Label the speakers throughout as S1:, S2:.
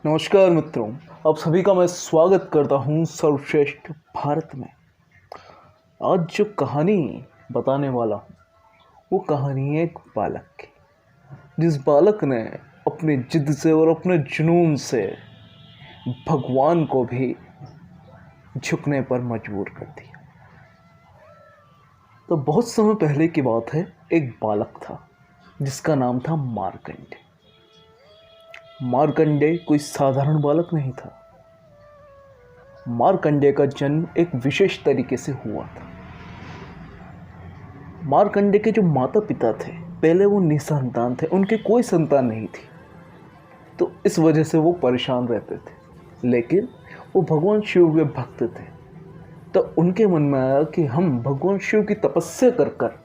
S1: नमस्कार मित्रों, आप सभी का मैं स्वागत करता हूं सर्वश्रेष्ठ भारत में। आज जो कहानी बताने वाला हूं वो कहानी है एक बालक की, जिस बालक ने अपनी जिद से और अपने जुनून से भगवान को भी झुकने पर मजबूर कर दिया। तो बहुत समय पहले की बात है, एक बालक था जिसका नाम था मार्कंडेय। मार्कंडेय कोई साधारण बालक नहीं था। मार्कंडेय का जन्म एक विशेष तरीके से हुआ था। मार्कंडेय के जो माता पिता थे, पहले वो निसंतान थे, उनके कोई संतान नहीं थी। तो इस वजह से वो परेशान रहते थे, लेकिन वो भगवान शिव के भक्त थे। तो उनके मन में आया कि हम भगवान शिव की तपस्या कर कर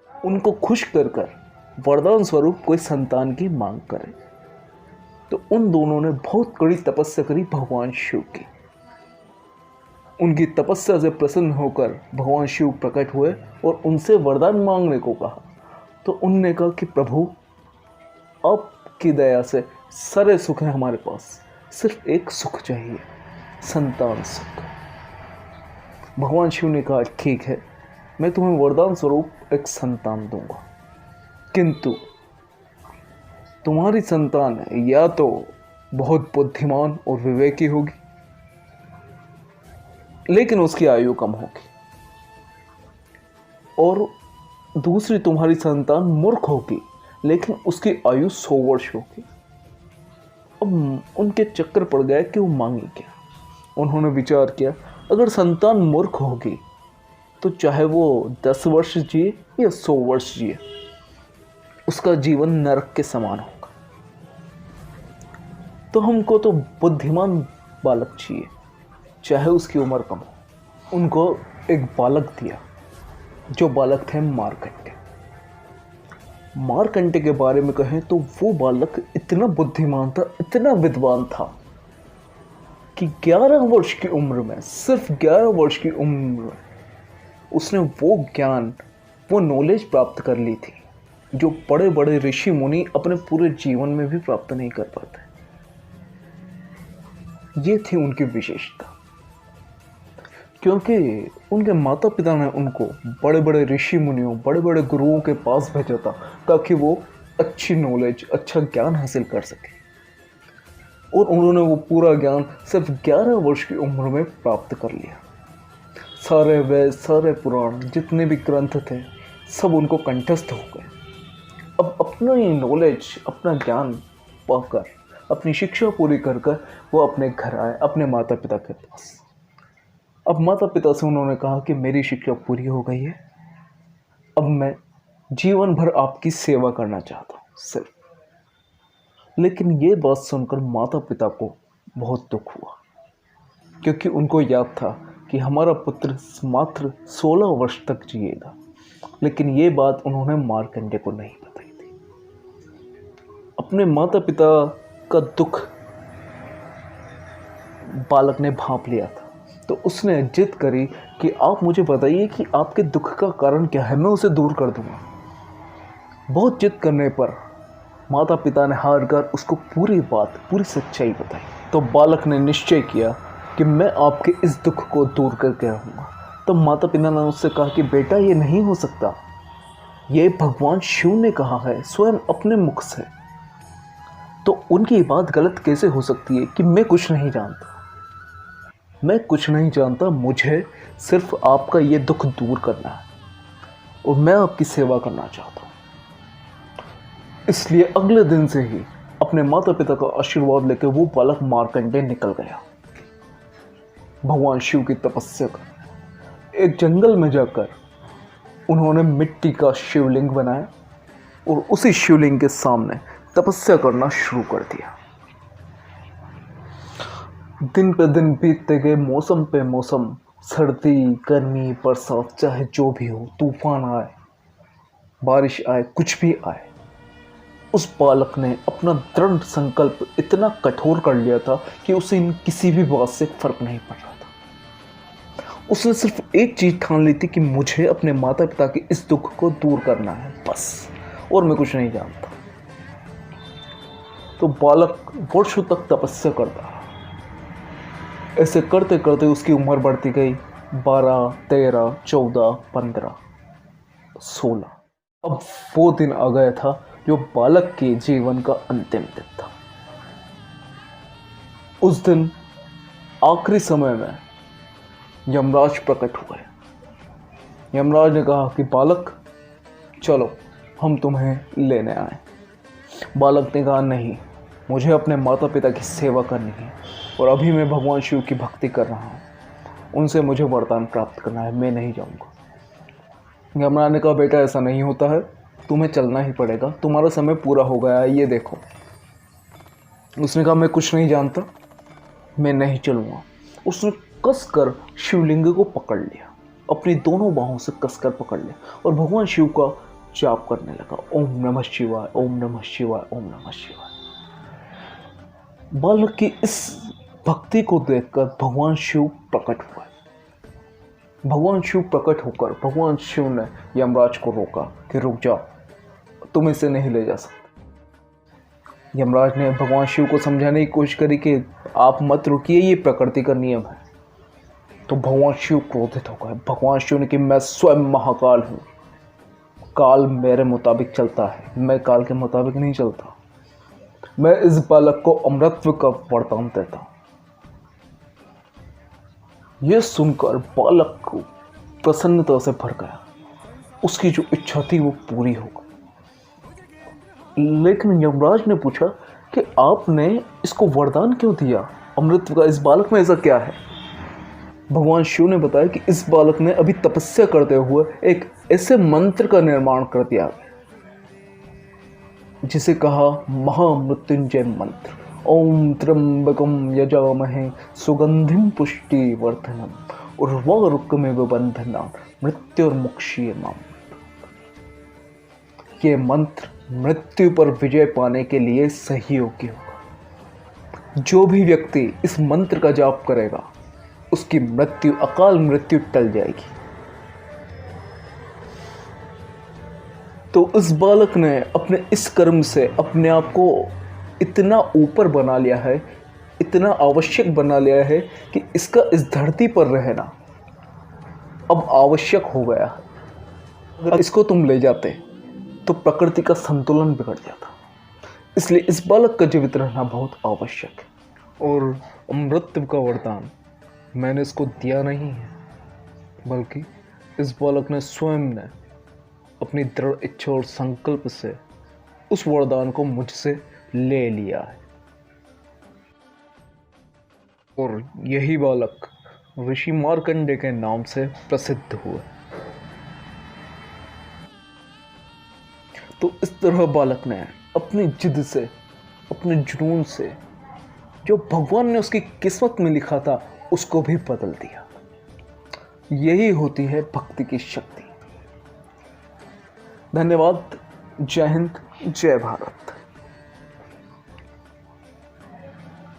S1: उनको खुश कर कर वरदान स्वरूप कोई संतान की मांग करें। तो उन दोनों ने बहुत कड़ी तपस्या करी भगवान शिव की। उनकी तपस्या से प्रसन्न होकर भगवान शिव प्रकट हुए और उनसे वरदान मांगने को कहा। तो उनने कहा कि प्रभु, आपकी दया से सारे सुख हैं हमारे पास, सिर्फ एक सुख चाहिए, संतान सुख। भगवान शिव ने कहा ठीक है, मैं तुम्हें वरदान स्वरूप एक संतान दूंगा, किंतु तुम्हारी संतान या तो बहुत बुद्धिमान और विवेकी होगी, लेकिन उसकी आयु कम होगी, और दूसरी तुम्हारी संतान मूर्ख होगी, लेकिन उसकी आयु 100 वर्ष होगी। अब उनके चक्कर पड़ गए कि वो मांगे क्या। उन्होंने विचार किया, अगर संतान मूर्ख होगी तो चाहे वो 10 वर्ष जिए या 100 वर्ष जिए, उसका जीवन नरक के समान होगा। तो हमको तो बुद्धिमान बालक चाहिए, चाहे उसकी उम्र कम हो। उनको एक बालक दिया, जो बालक थे मार्कंडेय। मार्कंडेय के बारे में कहें तो वो बालक इतना बुद्धिमान था, इतना विद्वान था कि 11 वर्ष की उम्र में, सिर्फ 11 वर्ष की उम्र में उसने वो ज्ञान, वो नॉलेज प्राप्त कर ली थी जो बड़े बड़े ऋषि मुनि अपने पूरे जीवन में भी प्राप्त नहीं कर पाते। ये थी उनकी विशेषता, क्योंकि उनके माता पिता ने उनको बड़े बड़े ऋषि मुनियों, बड़े बड़े गुरुओं के पास भेजा था ताकि वो अच्छी नॉलेज, अच्छा ज्ञान हासिल कर सके। और उन्होंने वो पूरा ज्ञान सिर्फ 11 वर्ष की उम्र में प्राप्त कर लिया। सारे वेद, सारे पुराण, जितने भी ग्रंथ थे, सब उनको कंठस्थ हो गए। अब अपना ये नॉलेज, अपना ज्ञान पाकर, अपनी शिक्षा पूरी कर कर वो अपने घर आए, अपने माता पिता के पास। अब माता पिता से उन्होंने कहा कि मेरी शिक्षा पूरी हो गई है, अब मैं जीवन भर आपकी सेवा करना चाहता हूँ सिर्फ। लेकिन ये बात सुनकर माता पिता को बहुत दुख हुआ, क्योंकि उनको याद था कि हमारा पुत्र मात्र 16 वर्ष तक जिएगा। लेकिन ये बात उन्होंने मार्कंडेय को नहीं बताई थी। अपने माता पिता का दुख बालक ने भांप लिया था, तो उसने जिद करी कि आप मुझे बताइए कि आपके दुख का कारण क्या है, मैं उसे दूर कर दूंगा। बहुत जिद करने पर माता पिता ने हार कर उसको पूरी बात, पूरी सच्चाई बताई। तो बालक ने निश्चय किया कि मैं आपके इस दुख को दूर करके रहूँगा। तो माता पिता ने उससे कहा कि बेटा, ये नहीं हो सकता, ये भगवान शिव ने कहा है स्वयं अपने मुख से, तो उनकी बात गलत कैसे हो सकती है कि मैं कुछ नहीं जानता। मैं कुछ नहीं जानता, मुझे सिर्फ आपका ये दुख दूर करना है और मैं आपकी सेवा करना चाहता हूँ। इसलिए अगले दिन से ही अपने माता पिता का आशीर्वाद लेकर वो बालक मार्कंडेय निकल गया भगवान शिव की तपस्या कर। एक जंगल में जाकर उन्होंने मिट्टी का शिवलिंग बनाया और उसी शिवलिंग के सामने तपस्या करना शुरू कर दिया। दिन पे दिन बीतते गए, मौसम पे मौसम, सर्दी, गर्मी, बरसात, चाहे जो भी हो, तूफान आए, बारिश आए, कुछ भी आए, उस बालक ने अपना दृढ़ संकल्प इतना कठोर कर लिया था कि उसे इन किसी भी बात से फर्क नहीं पड़ रहा था। उसने सिर्फ एक चीज ठान ली थी कि मुझे अपने माता पिता के इस दुख को दूर करना है, बस, और मैं कुछ नहीं जानता। तो बालक वर्षों तक तपस्या करता रहा। ऐसे करते करते उसकी उम्र बढ़ती गई, 12, 13, 14, 15, 16। अब वो दिन आ गया था जो बालक के जीवन का अंतिम दिन था। उस दिन आखिरी समय में यमराज प्रकट हुए। यमराज ने कहा कि बालक चलो, हम तुम्हें लेने आए। बालक ने कहा नहीं, मुझे अपने माता पिता की सेवा करनी है और अभी मैं भगवान शिव की भक्ति कर रहा हूँ, उनसे मुझे वरदान प्राप्त करना है, मैं नहीं जाऊँगा। यमराज ने कहा बेटा ऐसा नहीं होता है, तुम्हें चलना ही पड़ेगा, तुम्हारा समय पूरा हो गया है, ये देखो। उसने कहा मैं कुछ नहीं जानता, मैं नहीं चलूँगा। उसने कसकर शिवलिंग को पकड़ लिया, अपनी दोनों बाहों से कसकर पकड़ लिया और भगवान शिव का जाप करने लगा, ओम नमः शिवाय, ओम नमः शिवाय, ओम नमः शिवाय। बालक की इस भक्ति को देखकर भगवान शिव प्रकट हुए। भगवान शिव प्रकट होकर भगवान शिव ने यमराज को रोका कि रुक जाओ, तुम इसे नहीं ले जा सकते। यमराज ने भगवान शिव को समझाने की कोशिश करी कि आप मत रुकिए, ये प्रकृति का नियम है। तो भगवान शिव क्रोधित हो गए। भगवान शिव ने कि मैं स्वयं महाकाल हूँ, काल मेरे मुताबिक चलता है, मैं काल के मुताबिक नहीं चलता। मैं इस बालक को अमरत्व का वरदान देता हूँ। यह सुनकर बालक को प्रसन्नता से भर गया, उसकी जो इच्छा थी वो पूरी हो गई। लेकिन यमराज ने पूछा कि आपने इसको वरदान क्यों दिया अमृत का, इस बालक में ऐसा क्या है? भगवान शिव ने बताया कि इस बालक ने अभी तपस्या करते हुए एक ऐसे मंत्र का निर्माण कर दिया जिसे कहा महामृत्युंजय मंत्र। ओम त्र्यंबकम यजामहे सुगंधिम पुष्टिवर्धनम उर्वारुकमिव बंधनान् मृत्युर्मुक्षीयमाम्। ये मंत्र मृत्यु पर विजय पाने के लिए सहयोगी होगा। जो भी व्यक्ति इस मंत्र का जाप करेगा उसकी मृत्यु, अकाल मृत्यु टल जाएगी। तो इस बालक ने अपने इस कर्म से अपने आप को इतना ऊपर बना लिया है, इतना आवश्यक बना लिया है कि इसका इस धरती पर रहना अब आवश्यक हो गया। अगर इसको तुम ले जाते तो प्रकृति का संतुलन बिगड़ जाता, इसलिए इस बालक का जीवित रहना बहुत आवश्यक है। और अमृत का वरदान मैंने इसको दिया नहीं है, बल्कि इस बालक ने स्वयं ने अपनी दृढ़ इच्छा और संकल्प से उस वरदान को मुझसे ले लिया है। और यही बालक ऋषि मार्कंडेय के नाम से प्रसिद्ध हुआ। तो इस तरह बालक ने अपनी जिद से, अपने जुनून से, जो भगवान ने उसकी किस्मत में लिखा था उसको भी बदल दिया। यही होती है भक्ति की शक्ति। धन्यवाद। जय हिंद, जय भारत।